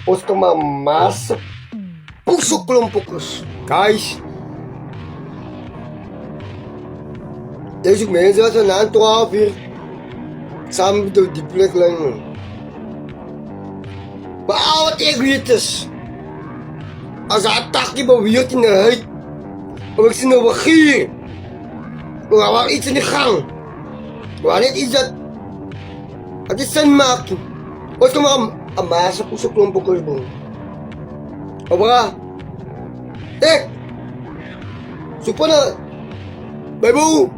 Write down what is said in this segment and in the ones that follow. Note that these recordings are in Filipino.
os ka massa pusok lumpukus. Guys, deze mensen dat een aantal half hier samen door die plek lang. Maar wat ik weet is, als een attack bij weer in de huid, of ik zie een gier, we waren iets in de gang, we waren net iets dat is zin maakt. Os ka massa pusok lumpukus bro. Obra, supa na, babu,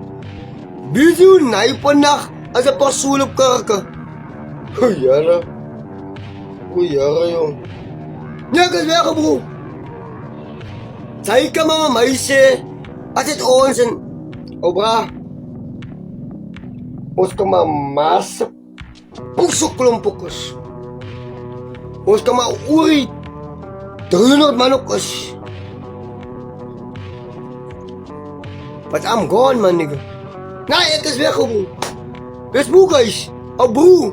bisu naipanak asa pasulap ka. Kuyara yung. Nyagas na ka bro. Say ka mga maise, asit onsen. Obra, os ka massa pusok lumpukus. Os ka mauri. Terunod manukos. But I'm gone, man, nigga. Nah, het is weg, bro. Wees moe, guys. Abu.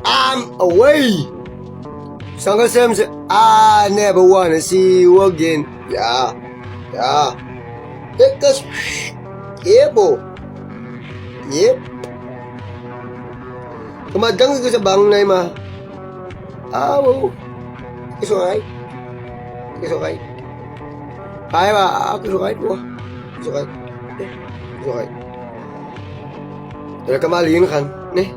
I'm away. Sanga Sam said, I never wanna see you again. Yeah. It is. Yeah, bro. Yep. Kumadang ka sa bangay, ma. Wow. It's alright. It's alright. Kaya ba? It's alright po. It's alright. It's alright. Wala ka maliin kan. Ne?